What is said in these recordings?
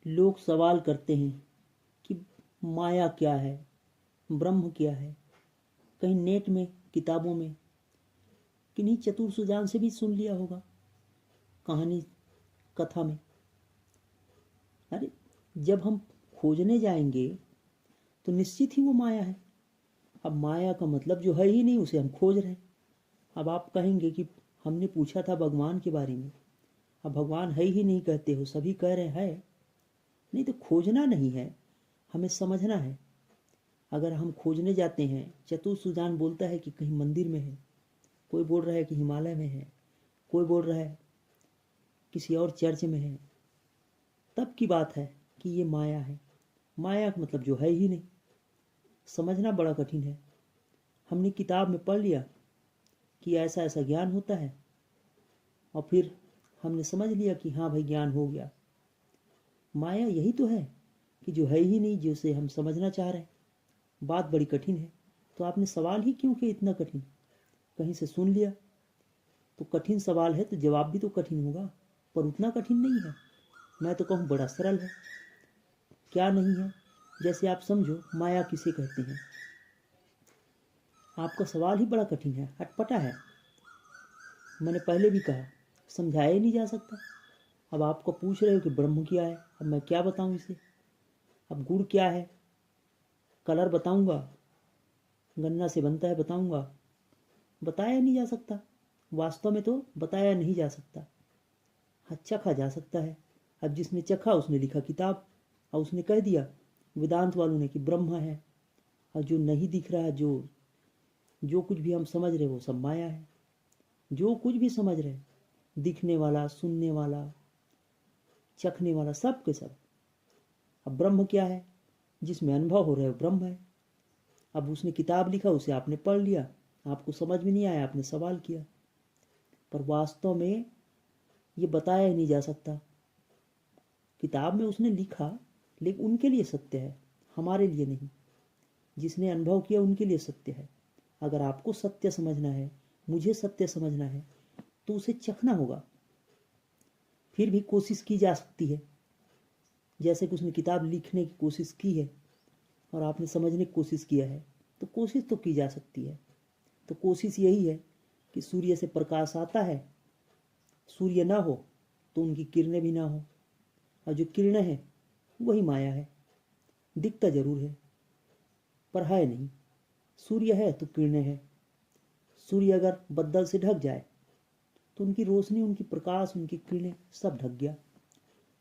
लोग सवाल करते हैं कि माया क्या है, ब्रह्म क्या है। कहीं नेट में, किताबों में, किन्हीं चतुर सुजान से भी सुन लिया होगा, कहानी कथा में। अरे जब हम खोजने जाएंगे तो निश्चित ही वो माया है। अब माया का मतलब जो है ही नहीं, उसे हम खोज रहे हैं। अब आप कहेंगे कि हमने पूछा था भगवान के बारे में, अब भगवान है ही नहीं कहते हो, सभी कह रहे हैं। नहीं, तो खोजना नहीं है, हमें समझना है। अगर हम खोजने जाते हैं, चतुर सुजान बोलता है कि कहीं मंदिर में है, कोई बोल रहा है कि हिमालय में है, कोई बोल रहा है किसी और चर्च में है, तब की बात है कि ये माया है। माया का मतलब जो है ही नहीं, समझना बड़ा कठिन है। हमने किताब में पढ़ लिया कि ऐसा ऐसा ज्ञान होता है, और फिर हमने समझ लिया कि हाँ भाई ज्ञान हो गया। माया यही तो है कि जो है ही नहीं, जिसे हम समझना चाह रहे हैं। बात बड़ी कठिन है। तो आपने सवाल ही क्यों किया इतना कठिन? कहीं से सुन लिया तो कठिन सवाल है, तो जवाब भी तो कठिन होगा, पर उतना कठिन नहीं है। मैं तो कहूँ बड़ा सरल है। क्या नहीं है? जैसे आप समझो माया किसे कहते हैं। आपका सवाल ही बड़ा कठिन है, अटपटा है। मैंने पहले भी कहा, समझाया ही नहीं जा सकता। अब आपको पूछ रहे हो कि ब्रह्म क्या है, अब मैं क्या बताऊं इसे? अब गुड़ क्या है, कलर बताऊंगा, गन्ना से बनता है बताऊंगा, बताया नहीं जा सकता। वास्तव में तो बताया नहीं जा सकता। हाँ, चखा जा सकता है। अब जिसने चखा उसने लिखा किताब, और उसने कह दिया वेदांत वालों ने कि ब्रह्म है। और जो नहीं दिख रहा, जो जो कुछ भी हम समझ रहे वो सब माया है। जो कुछ भी समझ रहे, दिखने वाला, सुनने वाला, चखने वाला, सब के सब। अब ब्रह्म क्या है? जिसमें अनुभव हो रहा है ब्रह्म है। अब उसने किताब लिखा, उसे आपने पढ़ लिया, आपको समझ में नहीं आया, आपने सवाल किया, पर वास्तव में ये बताया ही नहीं जा सकता। किताब में उसने लिखा, लेकिन उनके लिए सत्य है, हमारे लिए नहीं। जिसने अनुभव किया उनके लिए सत्य है। अगर आपको सत्य समझना है, मुझे सत्य समझना है, तो उसे चखना होगा। फिर भी कोशिश की जा सकती है। जैसे कि उसने किताब लिखने की कोशिश की है और आपने समझने की कोशिश किया है, तो कोशिश तो की जा सकती है। तो कोशिश यही है कि सूर्य से प्रकाश आता है, सूर्य ना हो तो उनकी किरणें भी ना हो, और जो किरणें हैं वही माया है। दिखता जरूर है पर है नहीं। सूर्य है तो किरणें हैं। सूर्य अगर बदल से ढक जाए तो उनकी रोशनी, उनकी प्रकाश, उनकी किरणें सब ढक गया।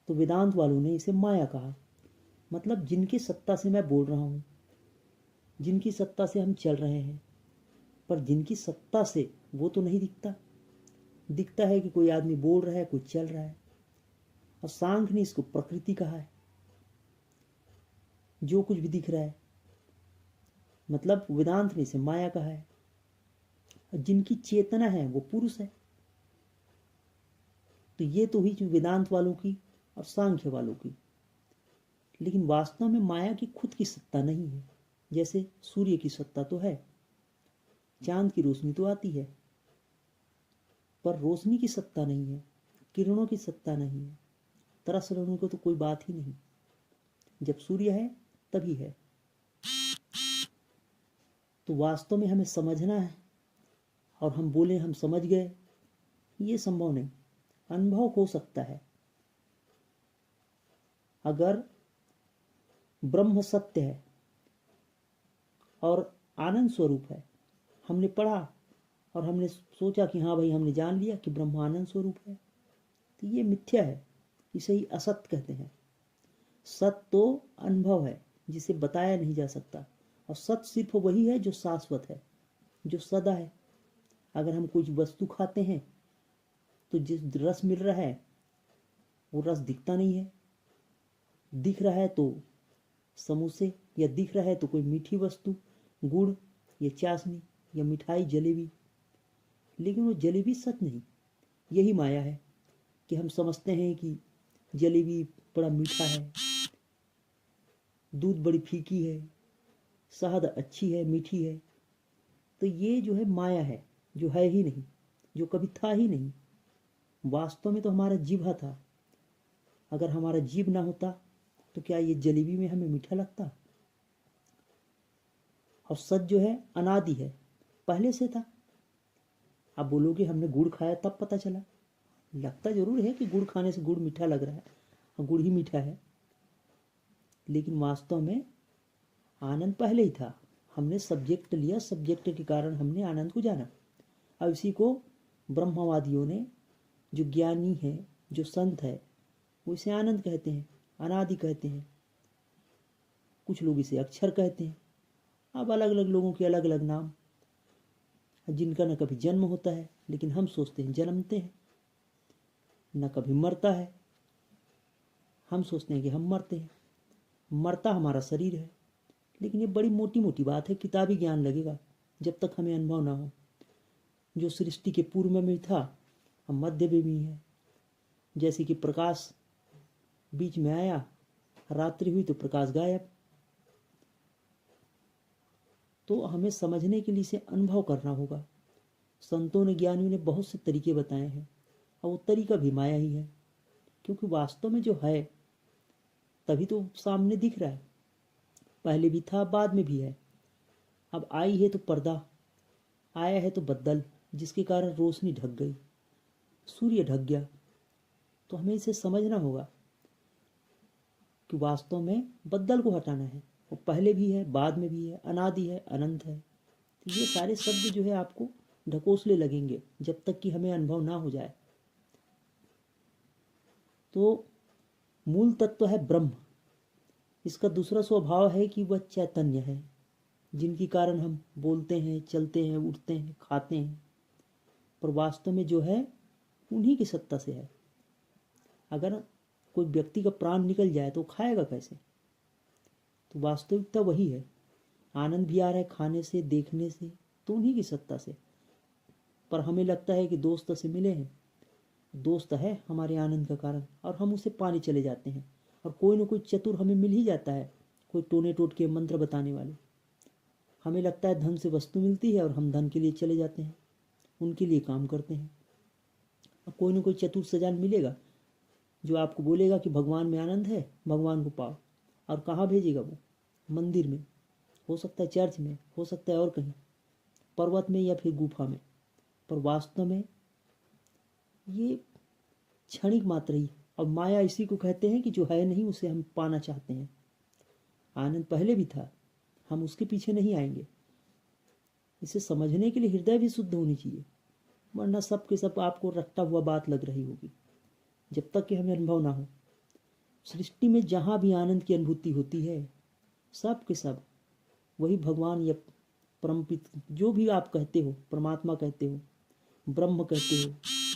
तो वेदांत वालों ने इसे माया कहा। मतलब जिनकी सत्ता से मैं बोल रहा हूँ, जिनकी सत्ता से हम चल रहे हैं, पर जिनकी सत्ता से वो तो नहीं दिखता। दिखता है कि कोई आदमी बोल रहा है, कोई चल रहा है। और सांख्य ने इसको प्रकृति कहा है। जो कुछ भी दिख रहा है, मतलब वेदांत ने इसे माया कहा है। और जिनकी चेतना है वो पुरुष है। तो ये तो हुई वेदांत वालों की और सांख्य वालों की। लेकिन वास्तव में माया की खुद की सत्ता नहीं है। जैसे सूर्य की सत्ता तो है, चांद की रोशनी तो आती है, पर रोशनी की सत्ता नहीं है, किरणों की सत्ता नहीं है। तरस रहने को तो कोई बात ही नहीं। जब सूर्य है तभी है। तो वास्तव में हमें समझना है, और हम बोले हम समझ गए, ये संभव नहीं। अनुभव हो सकता है। अगर ब्रह्म सत्य है और आनंद स्वरूप है, हमने पढ़ा और हमने सोचा कि हाँ भाई हमने जान लिया कि ब्रह्म आनंद स्वरूप है, तो ये मिथ्या है। इसे ही असत कहते हैं। सत तो अनुभव है जिसे बताया नहीं जा सकता, और सत सिर्फ वही है जो शाश्वत है, जो सदा है। अगर हम कुछ वस्तु खाते हैं तो जिस रस मिल रहा है वो रस दिखता नहीं है। दिख रहा है तो समोसे, या दिख रहा है तो कोई मीठी वस्तु, गुड़ या चाशनी या मिठाई, जलेबी, लेकिन वो जलेबी सच नहीं। यही माया है कि हम समझते हैं कि जलेबी बड़ा मीठा है, दूध बड़ी फीकी है, शहद अच्छी है, मीठी है। तो ये जो है माया है, जो है ही नहीं, जो कभी था ही नहीं। वास्तव में तो हमारा जीभ था। अगर हमारा जीभ ना होता तो क्या ये जलेबी में हमें मीठा लगता? और सच जो है अनादि है, पहले से था। आप बोलोगे हमने गुड़ खाया तब पता चला, लगता जरूर है कि गुड़ खाने से गुड़ मीठा लग रहा है और गुड़ ही मीठा है, लेकिन वास्तव में आनंद पहले ही था। हमने सब्जेक्ट लिया, सब्जेक्ट के कारण हमने आनंद को जाना। अब इसी को ब्रह्मवादियों ने, जो ज्ञानी है, जो संत है, वो इसे आनंद कहते हैं, अनादि कहते हैं। कुछ लोग इसे अक्षर कहते हैं। अब अलग अलग लोगों के अलग अलग नाम, जिनका न कभी जन्म होता है, लेकिन हम सोचते हैं जन्मते हैं, न कभी मरता है, हम सोचते हैं कि हम मरते हैं, मरता हमारा शरीर है। लेकिन ये बड़ी मोटी मोटी बात है, किताबी ज्ञान लगेगा जब तक हमें अनुभव ना हो। जो सृष्टि के पूर्व में भी था, हम मध्य में भी है। जैसे कि प्रकाश बीच में आया, रात्रि हुई तो प्रकाश गायब। तो हमें समझने के लिए इसे अनुभव करना होगा। संतों ने, ज्ञानियों ने बहुत से तरीके बताए हैं, और वो तरीका भी माया ही है, क्योंकि वास्तव में जो है तभी तो सामने दिख रहा है। पहले भी था, बाद में भी है। अब आई है तो पर्दा, आया है तो बदल, जिसके कारण रोशनी ढक गई, सूर्य ढक गया। तो हमें इसे समझना होगा कि वास्तव में बदल को हटाना है। वो पहले भी है, बाद में भी है, अनादि है, अनंत है। तो ये सारे शब्द जो है आपको ढकोसले लगेंगे जब तक कि हमें अनुभव ना हो जाए। तो मूल तत्व है ब्रह्म। इसका दूसरा स्वभाव है कि वह चैतन्य है, जिनके कारण हम बोलते हैं, चलते हैं, उठते हैं, खाते हैं। पर वास्तव में जो है उन्हीं की सत्ता से है। अगर कोई व्यक्ति का प्राण निकल जाए तो खाएगा कैसे? तो वास्तविकता वही है। आनंद भी आ रहा है खाने से, देखने से, तो उन्हीं की सत्ता से। पर हमें लगता है कि दोस्त से मिले हैं, दोस्त है हमारे आनंद का कारण, और हम उसे पाने चले जाते हैं। और कोई ना कोई चतुर हमें मिल ही जाता है, कोई टोने टोट के मंत्र बताने वाले। हमें लगता है धन से वस्तु मिलती है और हम धन के लिए चले जाते हैं, उनके लिए काम करते हैं। और कोई ना कोई चतुर सजान मिलेगा जो आपको बोलेगा कि भगवान में आनंद है, भगवान को पाओ। और कहाँ भेजेगा वो? मंदिर में, हो सकता है चर्च में, हो सकता है और कहीं, पर्वत में या फिर गुफा में। पर वास्तव में ये क्षणिक मात्र ही। और माया इसी को कहते हैं कि जो है नहीं उसे हम पाना चाहते हैं। आनंद पहले भी था, हम उसके पीछे नहीं आएंगे। इसे समझने के लिए हृदय भी शुद्ध होनी चाहिए, वरना सब के सब आपको रट्टा हुआ बात लग रही होगी जब तक कि हमें अनुभव ना हो। सृष्टि में जहाँ भी आनंद की अनुभूति होती है, सब के सब वही भगवान या परमपिता, जो भी आप कहते हो, परमात्मा कहते हो, ब्रह्म कहते हो,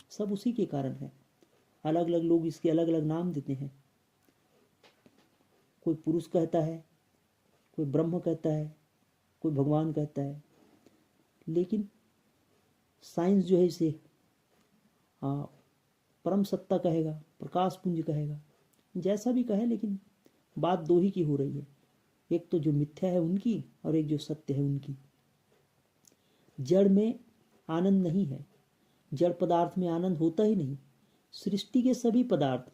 सब उसी के कारण है। अलग अलग लोग इसके अलग अलग नाम देते हैं। कोई पुरुष कहता है, कोई ब्रह्म कहता है, कोई भगवान कहता है। लेकिन साइंस जो है इसे परम सत्ता कहेगा, प्रकाश पुंज कहेगा, जैसा भी कहे, लेकिन बात दो ही की हो रही है। एक तो जो मिथ्या है उनकी, और एक जो सत्य है उनकी। जड़ में आनंद नहीं है, जड़ पदार्थ में आनंद होता ही नहीं। सृष्टि के सभी पदार्थ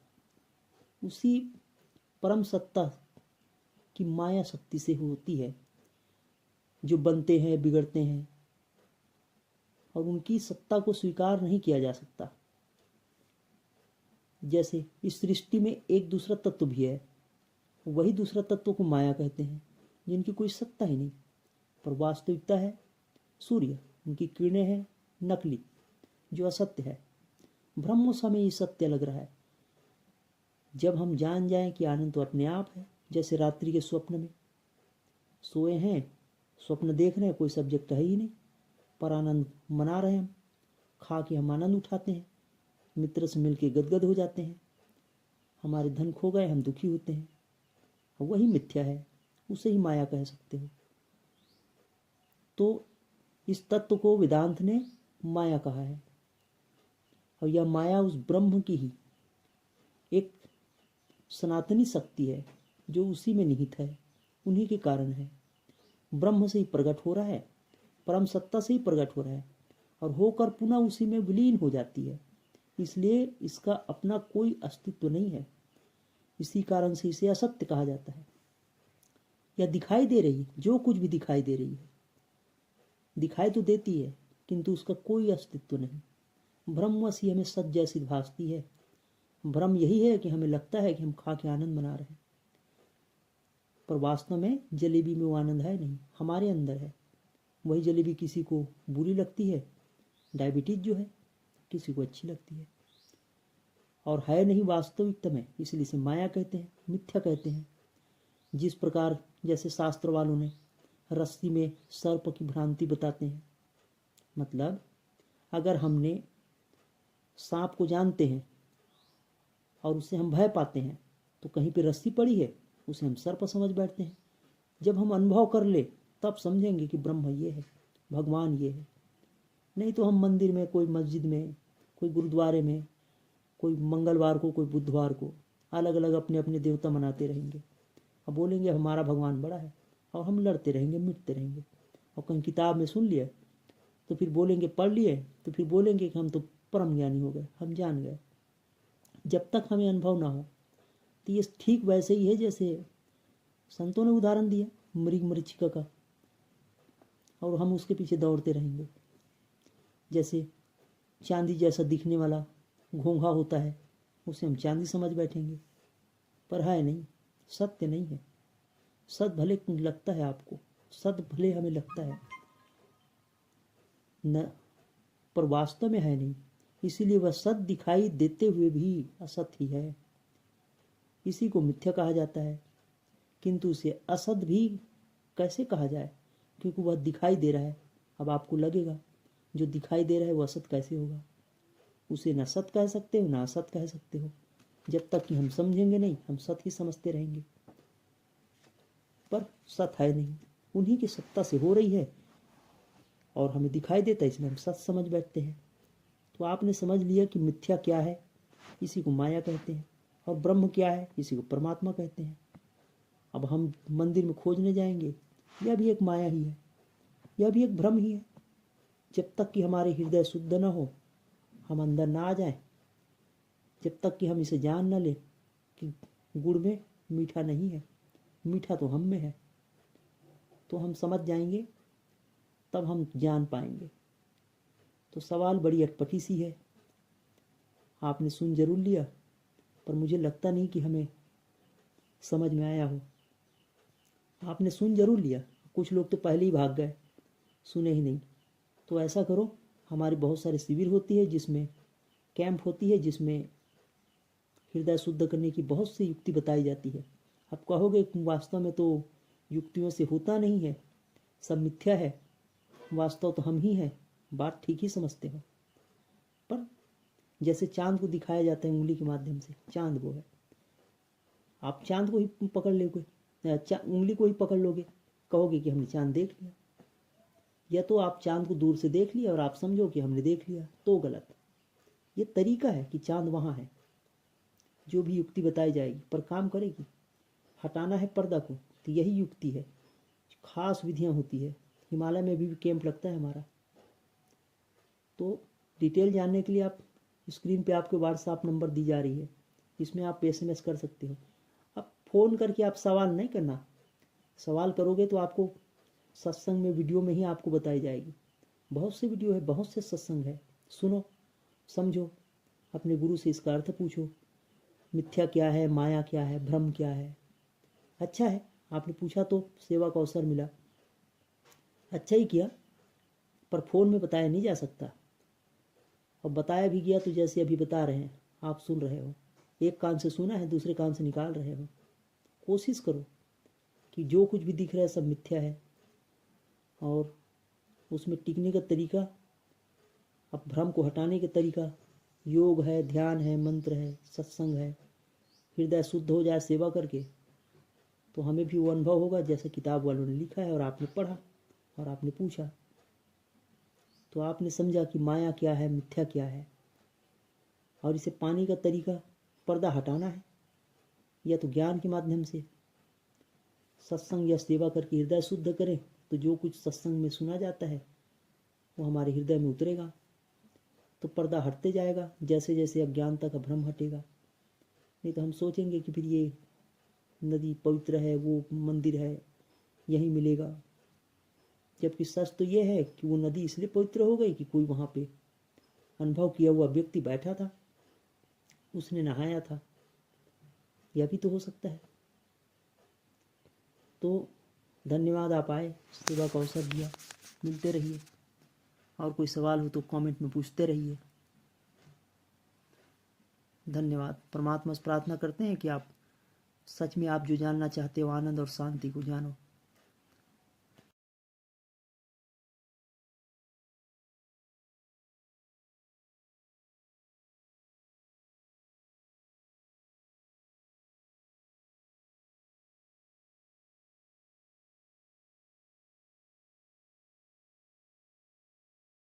उसी परम सत्ता की माया शक्ति से होती है, जो बनते हैं, बिगड़ते हैं, और उनकी सत्ता को स्वीकार नहीं किया जा सकता। जैसे इस सृष्टि में एक दूसरा तत्व भी है, वही दूसरा तत्व को माया कहते हैं, जिनकी कोई सत्ता ही नहीं। पर वास्तविकता है सूर्य, उनकी किरणें हैं नकली, जो असत्य है। ब्रह्म समय ये सत्य लग रहा है। जब हम जान जाएं कि आनंद तो अपने आप है, जैसे रात्रि के स्वप्न में सोए हैं, स्वप्न देख रहे हैं, कोई सब्जेक्ट है ही नहीं, पर आनंद मना रहे हैं। हम खा के हम आनंद उठाते हैं, मित्र से मिलके गदगद हो जाते हैं। हमारे धन खो गए, हम दुखी होते हैं। वही मिथ्या है, उसे ही माया कह सकते हो। तो इस तत्व को वेदांत ने माया कहा है, और यह माया उस ब्रह्म की ही एक सनातनी शक्ति है, जो उसी में निहित है, उन्हीं के कारण है। ब्रह्म से ही प्रकट हो रहा है, परम सत्ता से ही प्रकट हो रहा है, और होकर पुनः उसी में विलीन हो जाती है। इसलिए इसका अपना कोई अस्तित्व नहीं है। इसी कारण से इसे असत्य कहा जाता है। यह दिखाई दे रही है, जो कुछ भी दिखाई दे रही है, दिखाई तो देती है किंतु उसका कोई अस्तित्व नहीं। ब्रह्मसी हमें सत्य जैसी भासती है। भ्रम यही है कि हमें लगता है कि हम खा के आनंद मना रहे हैं, पर वास्तव में जलेबी में वो आनंद है नहीं, हमारे अंदर है। वही जलेबी किसी को बुरी लगती है, डायबिटीज जो है, किसी को अच्छी लगती है, और है नहीं वास्तविकता में, इसलिए इसे माया कहते हैं, मिथ्या कहते हैं। जिस प्रकार जैसे शास्त्र वालों ने रस्सी में सर्प की भ्रांति बताते हैं, मतलब अगर हमने सांप को जानते हैं और उससे हम भय पाते हैं तो कहीं पे रस्सी पड़ी है, उसे हम सर्प समझ बैठते हैं। जब हम अनुभव कर ले तब समझेंगे कि ब्रह्म ये है, भगवान ये है। नहीं तो हम मंदिर में, कोई मस्जिद में, कोई गुरुद्वारे में, कोई मंगलवार को, कोई बुधवार को अलग अलग अपने अपने देवता मनाते रहेंगे और बोलेंगे हमारा भगवान बड़ा है, और हम लड़ते रहेंगे, मिटते रहेंगे। और कहीं किताब में सुन लिया तो फिर बोलेंगे, पढ़ लिए तो फिर बोलेंगे कि हम तो परम ज्ञानी हो गए, हम जान गए। जब तक हमें अनुभव ना हो तो ये ठीक वैसे ही है जैसे संतों ने उदाहरण दिया मृग मरीचिका का, और हम उसके पीछे दौड़ते रहेंगे। जैसे चांदी जैसा दिखने वाला घोंघा होता है, उसे हम चांदी समझ बैठेंगे, पर है नहीं, सत्य नहीं है। सत्य भले लगता है आपको, सत्य भले हमें लगता है न, पर वास्तव में है नहीं। इसीलिए वह सत्य दिखाई देते हुए भी असत ही है। इसी को मिथ्या कहा जाता है, किंतु उसे असत भी कैसे कहा जाए, क्योंकि वह दिखाई दे रहा है। अब आपको लगेगा जो दिखाई दे रहा है वह असत कैसे होगा, उसे न सत कह सकते हो ना असत कह सकते हो। जब तक कि हम समझेंगे नहीं, हम सत ही समझते रहेंगे, पर सत है नहीं, उन्हीं की सत्ता से हो रही है और हमें दिखाई देता है, इसलिए हम सत समझ बैठते हैं। तो आपने समझ लिया कि मिथ्या क्या है, इसी को माया कहते हैं, और ब्रह्म क्या है, इसी को परमात्मा कहते हैं। अब हम मंदिर में खोजने जाएंगे, यह भी एक माया ही है, यह भी एक भ्रम ही है। जब तक कि हमारे हृदय शुद्ध न हो, हम अंदर ना आ जाए, जब तक कि हम इसे जान न ले कि गुड़ में मीठा नहीं है, मीठा तो हम में है, तो हम समझ जाएंगे, तब हम जान पाएंगे। तो सवाल बड़ी अटपटी सी है, आपने सुन जरूर लिया, पर मुझे लगता नहीं कि हमें समझ में आया हो। आपने सुन जरूर लिया, कुछ लोग तो पहले ही भाग गए, सुने ही नहीं। तो ऐसा करो, हमारी बहुत सारे शिविर होती है, जिसमें कैंप होती है, जिसमें हृदय शुद्ध करने की बहुत सी युक्ति बताई जाती है। आप कहोगे वास्तव में तो युक्तियों से होता नहीं है, सब मिथ्या है, वास्तव तो हम ही हैं। बात ठीक ही समझते हो, पर जैसे चांद को दिखाया जाता है उंगली के माध्यम से, चांद वो है, आप चांद को ही पकड़ लोगे, उंगली को ही पकड़ लोगे, कहोगे कि हमने चांद देख लिया। या तो आप चांद को दूर से देख लिया और आप समझो कि हमने देख लिया, तो गलत। ये तरीका है कि चांद वहाँ है, जो भी युक्ति बताई जाएगी पर काम करेगी। हटाना है पर्दा को, तो यही युक्ति है, खास विधियाँ होती है। हिमालय में भी कैंप लगता है हमारा। तो डिटेल जानने के लिए आप स्क्रीन पे आपके व्हाट्सएप नंबर दी जा रही है, इसमें आप SMS कर सकते हो। अब फ़ोन करके आप सवाल नहीं करना, सवाल करोगे तो आपको सत्संग में, वीडियो में ही आपको बताई जाएगी। बहुत से वीडियो है, बहुत से सत्संग है, सुनो, समझो, अपने गुरु से इसका अर्थ पूछो, मिथ्या क्या है, माया क्या है, भ्रम क्या है। अच्छा है, आपने पूछा तो सेवा का अवसर मिला, अच्छा ही किया, पर फ़ोन में बताया नहीं जा सकता, और बताया भी गया तो जैसे अभी बता रहे हैं, आप सुन रहे हो, एक कान से सुना है, दूसरे कान से निकाल रहे हो। कोशिश करो कि जो कुछ भी दिख रहा है सब मिथ्या है, और उसमें टिकने का तरीका, अब भ्रम को हटाने का तरीका योग है, ध्यान है, मंत्र है, सत्संग है। हृदय शुद्ध हो जाए सेवा करके, तो हमें भी वो अनुभव होगा जैसे किताब वालों ने लिखा है, और आपने पढ़ा और आपने पूछा, तो आपने समझा कि माया क्या है, मिथ्या क्या है। और इसे पाने का तरीका, पर्दा हटाना है, या तो ज्ञान के माध्यम से सत्संग या सेवा करके हृदय शुद्ध करें, तो जो कुछ सत्संग में सुना जाता है वो हमारे हृदय में उतरेगा, तो पर्दा हटते जाएगा, जैसे जैसे अज्ञानता का भ्रम हटेगा। नहीं तो हम सोचेंगे कि फिर ये नदी पवित्र है, वो मंदिर है, यहीं मिलेगा। जबकि सच तो ये है कि वो नदी इसलिए पवित्र हो गई कि कोई वहाँ पे अनुभव किया हुआ व्यक्ति बैठा था, उसने नहाया था। यह भी तो हो सकता है। तो धन्यवाद, आप आए, सेवा का अवसर दिया। मिलते रहिए, और कोई सवाल हो तो कमेंट में पूछते रहिए। धन्यवाद। परमात्मा से प्रार्थना करते हैं कि आप सच में आप जो जानना चाहते हो आनंद और शांति को जानो।